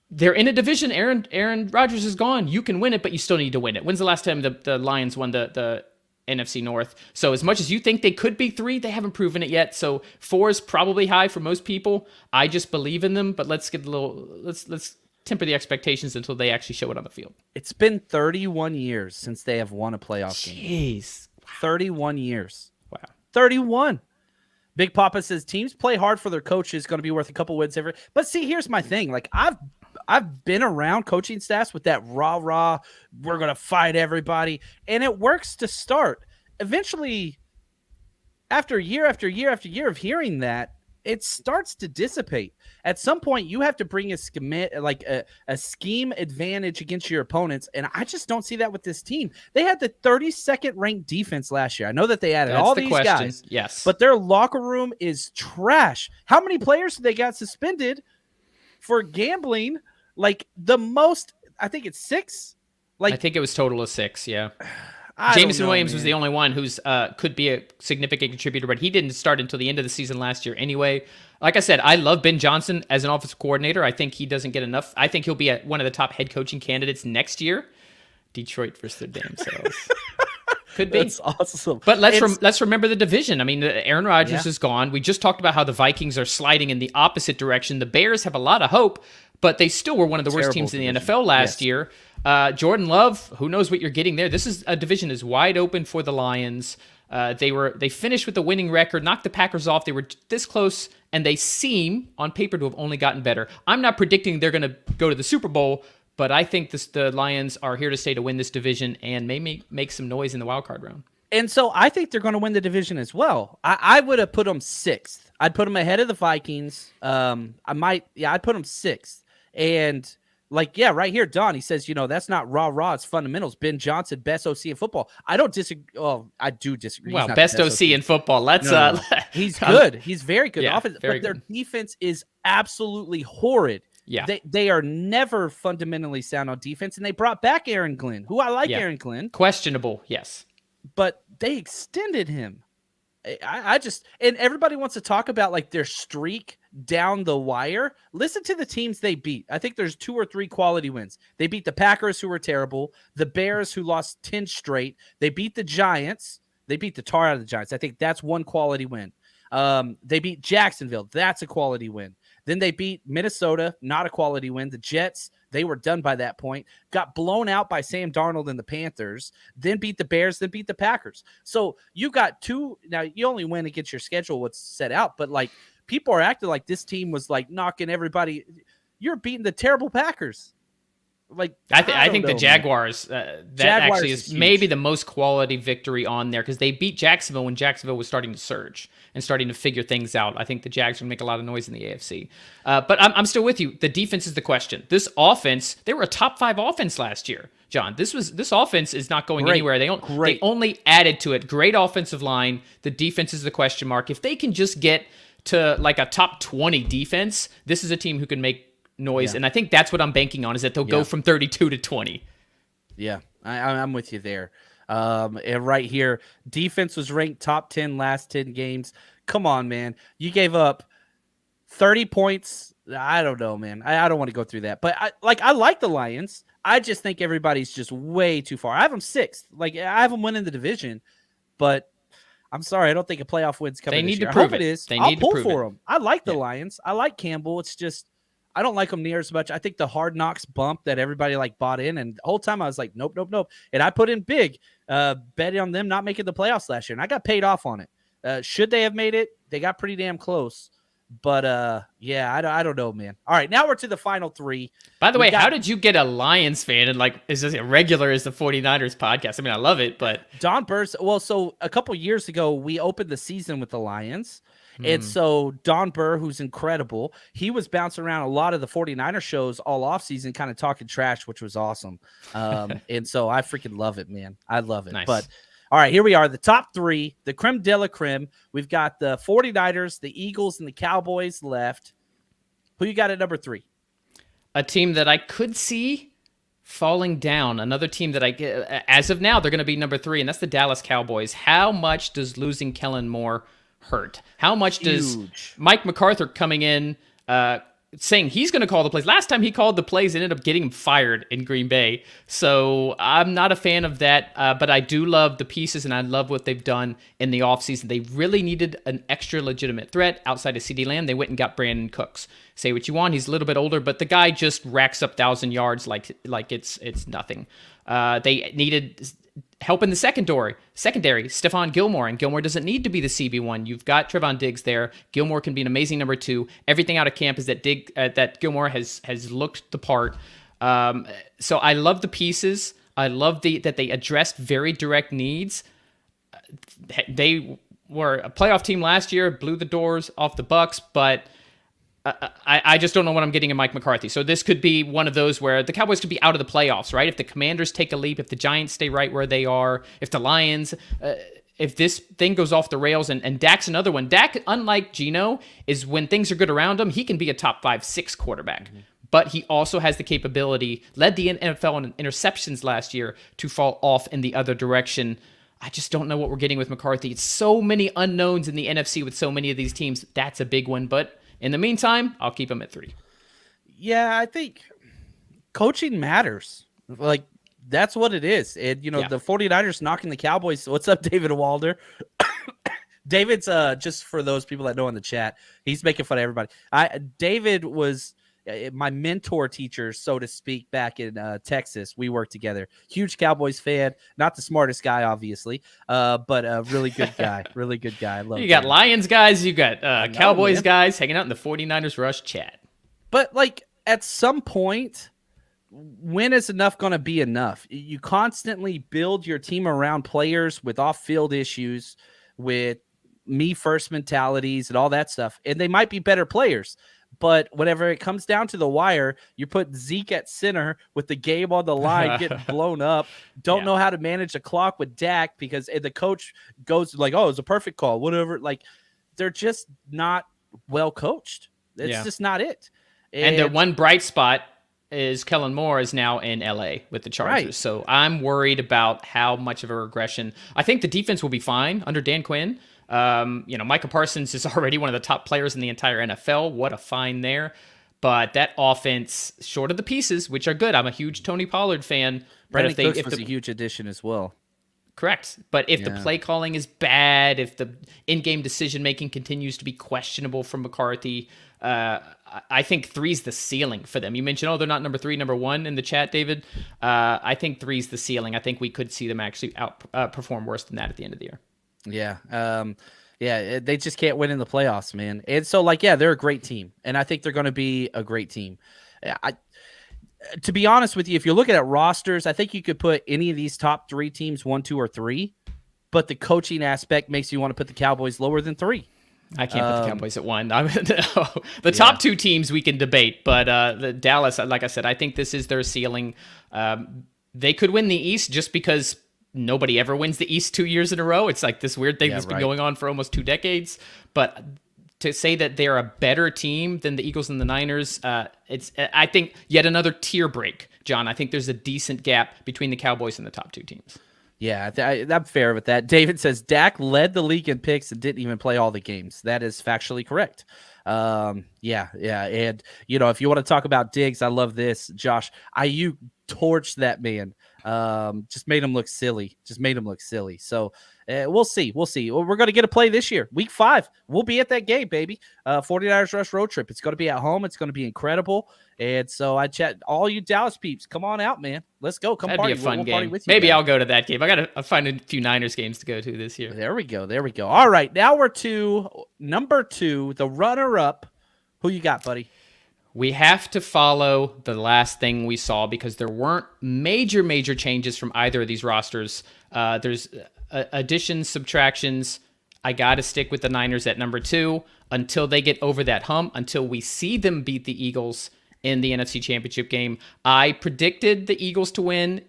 They're in a division. Aaron Rodgers is gone. You can win it, but you still need to win it. When's the last time the Lions won the NFC North? So as much as you think they could be 3, they haven't proven it yet. So 4 is probably high for most people. I just believe in them, but let's temper the expectations until they actually show it on the field. It's been 31 years since they have won a playoff game. Jeez. 31 years. Wow. 31. Big Papa says teams play hard for their coaches, going to be worth a couple wins every. But see, here's my thing. Like I've been around coaching staffs with that rah, we're going to fight everybody, and it works to start. Eventually, after year after year after year of hearing that, it starts to dissipate. At some point, you have to bring a scheme advantage against your opponents, and I just don't see that with this team. They had the 32nd ranked defense last year. I know that they added all these guys, yes, but their locker room is trash. How many players did they got suspended for gambling? Like the most, I think it's 6. I think it was total of 6. Yeah. Jameson Williams was the only one who's could be a significant contributor, but he didn't start until the end of the season last year anyway. Like I said, I love Ben Johnson as an offensive coordinator. I think he doesn't get enough. I think he'll be one of the top head coaching candidates next year. Detroit versus their damn selves. Could be. That's awesome. But let's remember the division. I mean, Aaron Rodgers is gone. We just talked about how the Vikings are sliding in the opposite direction. The Bears have a lot of hope, but they still were one of the worst teams in the NFL last year. Jordan Love, who knows what you're getting there. This is a division is wide open for the Lions. They finished with a winning record, knocked the Packers off. They were this close, and they seem on paper to have only gotten better. I'm not predicting they're going to go to the Super Bowl, but I think the Lions are here to stay to win this division and maybe make some noise in the wild card round. And so I think they're going to win the division as well. I would have put them 6th. I'd put them ahead of the Vikings. I'd put them 6th. And right here, Don, he says, that's not rah, it's fundamentals. Ben Johnson, best OC in football. I don't disagree. Well, I do disagree. Well, best OC in football. Let's. No. He's good. He's very good. Yeah, but their defense is absolutely horrid. Yeah. They are never fundamentally sound on defense, and they brought back Aaron Glenn, who I like. Aaron Glenn. Questionable, yes. But they extended him. I just, and everybody wants to talk about their streak down the wire. Listen to the teams they beat. I think there's 2 or 3 quality wins. They beat the Packers, who were terrible, the Bears, who lost 10 straight. They beat the Giants. They beat the tar out of the Giants. I think that's one quality win. They beat Jacksonville. That's a quality win. Then they beat Minnesota, not a quality win. The Jets, they were done by that point. Got blown out by Sam Darnold and the Panthers. Then beat the Bears, then beat the Packers. So you got 2. Now, you only win against your schedule, what's set out. But, people are acting like this team was, knocking everybody. You're beating the terrible Packers. I think the Jaguars, that actually is maybe the most quality victory on there because they beat Jacksonville when Jacksonville was starting to surge and starting to figure things out. I think the Jags would make a lot of noise in the AFC. But I'm still with you. The defense is the question. This offense, they were a top 5 offense last year, John. This offense is not going anywhere. They only added to it. Great offensive line. The defense is the question mark. If they can just get to a top 20 defense, this is a team who can make noise. Yeah. And I think that's what I'm banking on, is that they'll go from 32 to 20. Yeah, I'm with you there. And right here, defense was ranked top 10 last 10 games. Come on, man. You gave up 30 points. I don't know, man. I don't want to go through that. But I like the Lions. I just think everybody's just way too far. I have them 6th. Like, I have them winning the division, but I'm sorry, I don't think a playoff win's coming. They need this year. to prove I hope it. is. They I'll need to pull prove for it. them. I like the Lions. I like Campbell. It's just I don't like them near as much. I think the Hard Knocks bump that everybody like bought in, and the whole time I was like, nope. And I put in big, betting on them not making the playoffs last year, and I got paid off on it. Should they have made it? They got pretty damn close. But yeah, I don't know, man. All right, now we're to the final 3. By the way, how did you get a Lions fan and like is this regular as the 49ers podcast? I mean, I love it, but Don Burrs. Well, so a couple years ago, we opened the season with the Lions. And so Don Burr, who's incredible, he was bouncing around a lot of the 49er shows all offseason, kind of talking trash, which was awesome. And so I freaking love it, man. I love it. Nice. But all right, here we are, the top 3, the creme de la creme. We've got the 49ers, the Eagles, and the Cowboys left. Who you got at number 3? A team that I could see falling down. Another team that as of now, they're going to be number 3, and that's the Dallas Cowboys. How much does losing Kellen Moore hurt? How much does Mike McCarthy coming in, saying he's going to call the plays? Last time he called the plays, ended up getting him fired in Green Bay. So I'm not a fan of that, but I do love the pieces, and I love what they've done in the offseason. They really needed an extra legitimate threat outside of CeeDee Lamb. They went and got Brandon Cooks. Say what you want, he's a little bit older, but the guy just racks up 1,000 yards like it's nothing. They needed help in the secondary, Stephon Gilmore, and Gilmore doesn't need to be the CB1. You've got Trevon Diggs there. Gilmore can be an amazing number 2. Everything out of camp is that that Gilmore has looked the part. So I love the pieces. I love that they addressed very direct needs. They were a playoff team last year, blew the doors off the Bucs, but I just don't know what I'm getting in Mike McCarthy. So this could be one of those where the Cowboys could be out of the playoffs, right? If the Commanders take a leap, if the Giants stay right where they are, if the Lions, if this thing goes off the rails, and Dak's another one. Dak, unlike Geno, is when things are good around him, he can be a top 5-6 quarterback. Mm-hmm. But he also has the capability, led the NFL in interceptions last year, to fall off in the other direction. I just don't know what we're getting with McCarthy. It's so many unknowns in the NFC with so many of these teams. That's a big one, but in the meantime, I'll keep him at 3. Yeah, I think coaching matters. Like, that's what it is. And, the 49ers knocking the Cowboys. What's up, David Walder? David's, just for those people that know in the chat, he's making fun of everybody. David was my mentor teacher, so to speak, back in Texas. We worked together. Huge Cowboys fan. Not the smartest guy, obviously, but a really good guy. Really good guy. I love you got him. Lions guys. You got Cowboys guys hanging out in the 49ers Rush chat. But, like, at some point, when is enough going to be enough? You constantly build your team around players with off-field issues, with me-first mentalities and all that stuff, and they might be better players. But whenever it comes down to the wire, you put Zeke at center with the game on the line, getting blown up. Don't know how to manage the clock with Dak because the coach goes like, "Oh, it's a perfect call," whatever. Like, they're just not well coached. It's just not it. And the one bright spot is Kellen Moore is now in LA with the Chargers. Right. So I'm worried about how much of a regression. I think the defense will be fine under Dan Quinn. Micah Parsons is already one of the top players in the entire NFL. What a find there. But that offense, short of the pieces, which are good. I'm a huge Tony Pollard fan. Brandon Cooks was a huge addition as well. Correct. But if the play calling is bad, if the in-game decision-making continues to be questionable from McCarthy, I think 3's the ceiling for them. You mentioned, they're not number 3, number 1 in the chat, David. I think 3's the ceiling. I think we could see them actually outperform worse than that at the end of the year. Yeah. They just can't win in the playoffs, man. And so, they're a great team, and I think they're going to be a great team. To be honest with you, if you're looking at rosters, I think you could put any of these top 3 teams 1, 2, or 3, but the coaching aspect makes you want to put the Cowboys lower than 3. I can't put the Cowboys at 1. The top 2 teams we can debate, but the Dallas, like I said, I think this is their ceiling. They could win the East just because nobody ever wins the East 2 years in a row. It's like this weird thing that's been going on for almost 2 decades. But to say that they're a better team than the Eagles and the Niners, it's, I think, yet another tier break, John. I think there's a decent gap between the Cowboys and the top two teams. Yeah, I'm fair with that. David says Dak led the league in picks and didn't even play all the games. That is factually correct. Yeah. And, if you want to talk about Diggs, I love this. Josh, IU torched that man. Just made him look silly. So we'll see. We're going to get a play this year. Week 5. We'll be at that game, baby. 49ers Rush road trip. It's going to be at home. It's going to be incredible. And so I chat all you Dallas peeps. Come on out, man. Let's go. Come That'd party. be a fun we'll game. Party with you Maybe guys. I'll go to that game. I'll find a few Niners games to go to this year. There we go. All right. Now we're to number 2, the runner-up. Who you got, buddy? We have to follow the last thing we saw because there weren't major changes from either of these rosters. There's additions, subtractions. I got to stick with the Niners at number 2 until they get over that hump, until we see them beat the Eagles in the NFC Championship game. I predicted the Eagles to win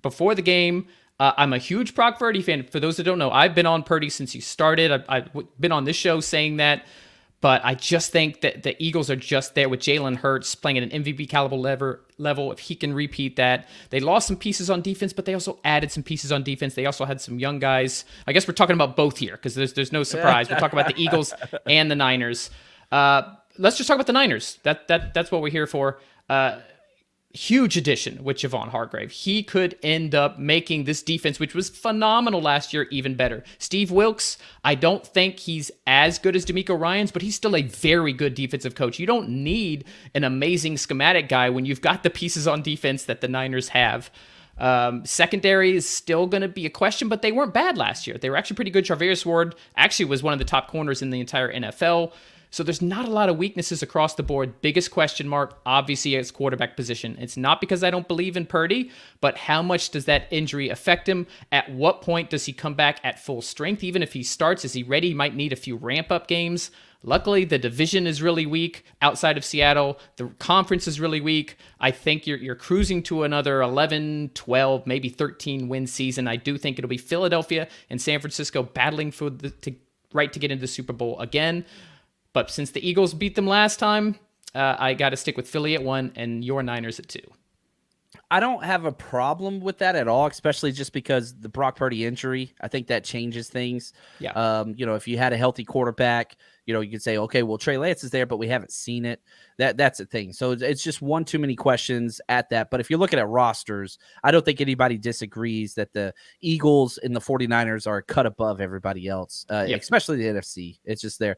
before the game. I'm a huge Brock Purdy fan. For those that don't know, I've been on Purdy since he started. I've been on this show saying that. But I just think that the Eagles are just there with Jalen Hurts playing at an MVP caliber level. If he can repeat that, they lost some pieces on defense, but they also added some pieces on defense. They also had some young guys. I guess we're talking about both here because there's no surprise. We'll talk about the Eagles and the Niners. Let's just talk about the Niners. That's what we're here for. Huge addition with Javon Hargrave. He could end up making this defense, which was phenomenal last year, even better. Steve Wilkes, I don't think he's as good as DeMeco Ryans, but he's still a very good defensive coach. You don't need an amazing schematic guy when you've got the pieces on defense that the Niners have. Secondary is still going to be a question, but they weren't bad last year. They were actually pretty good. Charvarius Ward actually was one of the top corners in the entire NFL. So there's not a lot of weaknesses across the board. Biggest question mark, obviously, is quarterback position. It's not because I don't believe in Purdy, but how much does that injury affect him? At what point does he come back at full strength? Even if he starts, is he ready? He might need a few ramp-up games. Luckily, the division is really weak outside of Seattle. The conference is really weak. I think you're cruising to another 11, 12, maybe 13 win season. I do think it'll be Philadelphia and San Francisco battling for to get into the Super Bowl again. But since the Eagles beat them last time, I got to stick with Philly at 1 and your Niners at 2. I don't have a problem with that at all, especially just because the Brock Purdy injury. I think that changes things. Yeah. If you had a healthy quarterback, you could say, okay, well, Trey Lance is there, but we haven't seen it. That's a thing. So it's just one too many questions at that. But if you're looking at rosters, I don't think anybody disagrees that the Eagles and the 49ers are a cut above everybody else, especially the NFC. It's just there.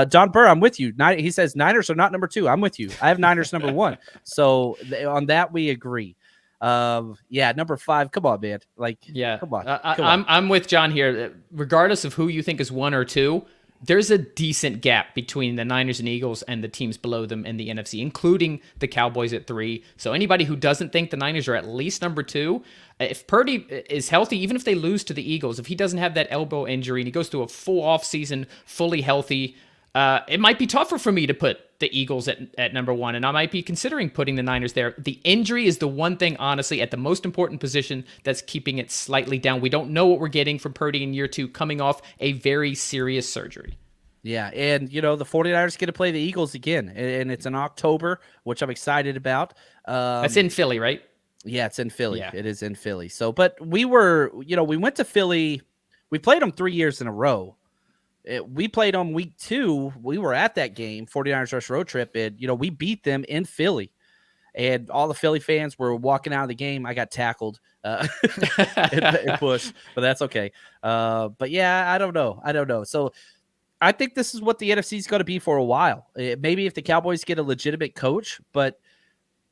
Don Burr, I'm with you. He says Niners are not number 2. I'm with you. I have Niners number 1. So on that, we agree. Number 5. Come on, man. Come on. I'm with John here. Regardless of who you think is 1 or 2, there's a decent gap between the Niners and Eagles and the teams below them in the NFC, including the Cowboys at 3. So anybody who doesn't think the Niners are at least number 2, if Purdy is healthy, even if they lose to the Eagles, if he doesn't have that elbow injury and he goes through a full off season, fully healthy, it might be tougher for me to put the Eagles at number 1, and I might be considering putting the Niners there. The injury is the one thing, honestly, at the most important position that's keeping it slightly down. We don't know what we're getting from Purdy in year 2, coming off a very serious surgery. Yeah, and, the 49ers get to play the Eagles again, and it's in October, which I'm excited about. That's in Philly, right? Yeah, it's in Philly. Yeah. It is in Philly. So, but we went to Philly. We played them 3 years in a row. We played them week 2. We were at that game, 49ers Rush road trip, and, we beat them in Philly. And all the Philly fans were walking out of the game. I got tackled and pushed, but that's okay. But, yeah, I don't know. So, I think this is what the NFC is going to be for a while. Maybe if the Cowboys get a legitimate coach, but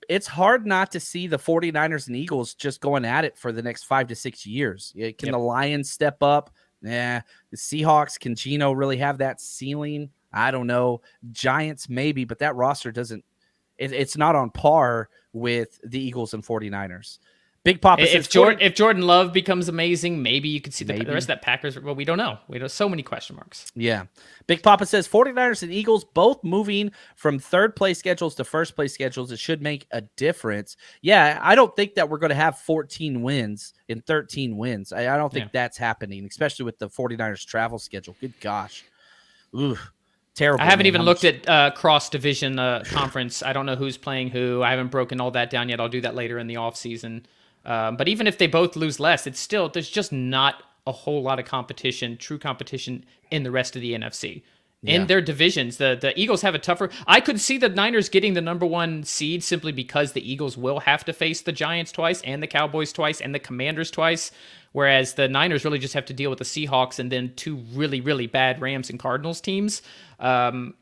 it's hard not to see the 49ers and Eagles just going at it for the next 5 to 6 years. Can the Lions step up? The Seahawks, can Geno really have that ceiling? I don't know. Giants, maybe, but that roster doesn't – it's not on par with the Eagles and 49ers. Big Papa says if Jordan Love becomes amazing, maybe you could see the rest of that Packers. Well, we don't know. We have so many question marks. Yeah. Big Papa says 49ers and Eagles both moving from third place schedules to first place schedules. It should make a difference. Yeah, I don't think that we're going to have 14 wins in 13 wins. I don't think that's happening, especially with the 49ers travel schedule. Good gosh. Ooh. Terrible. I haven't man. even looked at cross-division conference. I don't know who's playing who. I haven't broken all that down yet. I'll do that later in the offseason. But even if they both lose less, it's still, there's just not a whole lot of competition, true competition in the rest of the NFC. In their divisions, the Eagles have a tougher. I could see the Niners getting the number 1 seed simply because the Eagles will have to face the Giants twice and the Cowboys twice and the Commanders twice, whereas the Niners really just have to deal with the Seahawks and then 2 really, really bad Rams and Cardinals teams. To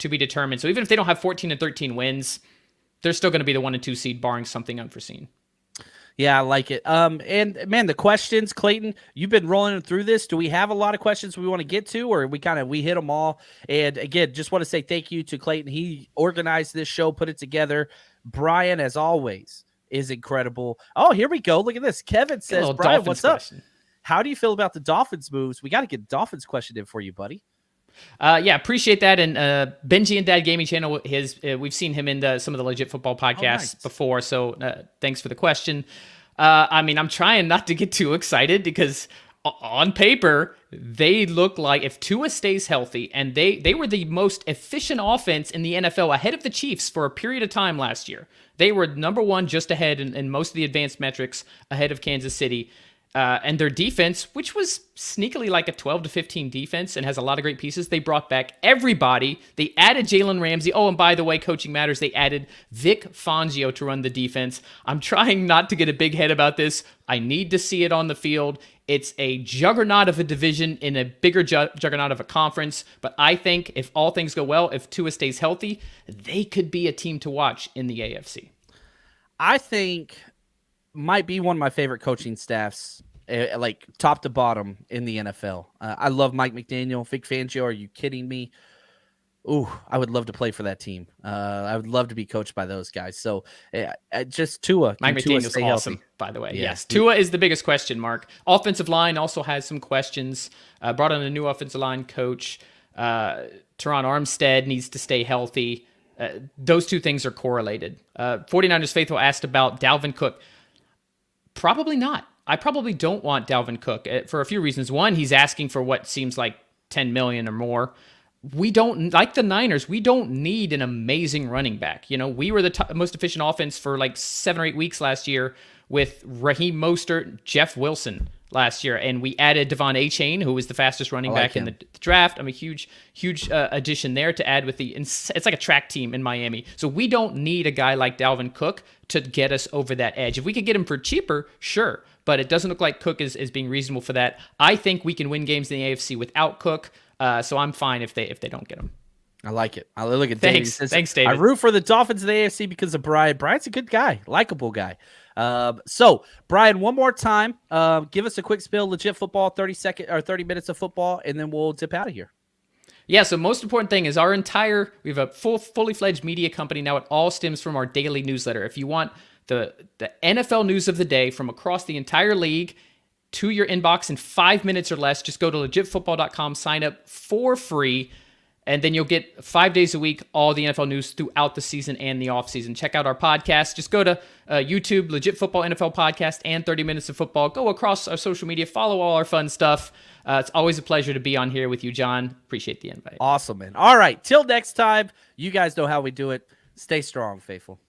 be determined. So even if they don't have 14 and 13 wins, they're still going to be the 1 and 2 seed, barring something unforeseen. Yeah, I like it. And man, the questions, Clayton, you've been rolling through this. Do we have a lot of questions we want to get to, or we hit them all? And again, just want to say thank you to Clayton. He organized this show, put it together. Brian, as always, is incredible. Oh, here we go. Look at this. Kevin says, Brian, Dolphins what's question. up? How do you feel about the Dolphins moves? We got to get a Dolphins question in for you, buddy. Appreciate that. And Benji and Dad Gaming Channel, we've seen him in some of the Legit Football podcasts before. So thanks for the question. I'm trying not to get too excited because on paper, they look like if Tua stays healthy, and they were the most efficient offense in the NFL ahead of the Chiefs for a period of time last year. They were number 1 just ahead in most of the advanced metrics ahead of Kansas City. And their defense, which was sneakily like a 12 to 15 defense and has a lot of great pieces, they brought back everybody. They added Jalen Ramsey. Oh, and by the way, coaching matters. They added Vic Fangio to run the defense. I'm trying not to get a big head about this. I need to see it on the field. It's a juggernaut of a division in a bigger juggernaut of a conference. But I think if all things go well, if Tua stays healthy, they could be a team to watch in the AFC. I think might be one of my favorite coaching staffs, like top to bottom in the NFL. I love Mike McDaniel, Vic Fangio. Are you kidding me? Ooh, I would love to play for that team. I would love to be coached by those guys. So just Tua. Mike McDaniel's awesome, healthy? By the way. Yeah. Yes. Tua is the biggest question mark. Offensive line also has some questions. Brought in a new offensive line coach. Teron Armstead needs to stay healthy. Those two things are correlated. 49ers Faithful asked about Dalvin Cook. Probably not. I probably don't want Dalvin Cook for a few reasons. One, he's asking for what seems like $10 million or more. We don't, like the Niners, we don't need an amazing running back. We were the most efficient offense for like 7 or 8 weeks last year with Raheem Mostert, Jeff Wilson last year, and we added Devon Achane, who was the fastest running back in the draft. I'm a huge addition there to add with it's like a track team in Miami. So we don't need a guy like Dalvin Cook to get us over that edge. If we could get him for cheaper, sure, but it doesn't look like Cook is being reasonable for that. I think we can win games in the AFC without Cook, so I'm fine if they don't get him. I like it. I look at Thanks, David. I root for the Dolphins in the AFC because of Brian. Brian's a good guy, likable guy. So Brian, one more time, give us a quick spill, legit football, 30 minutes of football, and then we'll dip out of here. Yeah, so most important thing is we have a fully fledged media company now. It all stems from our daily newsletter. If you want the NFL news of the day from across the entire league to your inbox in 5 minutes or less, just go to legitfootball.com, sign up for free, and then you'll get 5 days a week all the NFL news throughout the season and the offseason. Check out our podcast. Just go to YouTube, Legit Football NFL Podcast, and 30 Minutes of Football. Go across our social media. Follow all our fun stuff. It's always a pleasure to be on here with you, John. Appreciate the invite. Awesome, man. All right. Till next time, you guys know how we do it. Stay strong, faithful.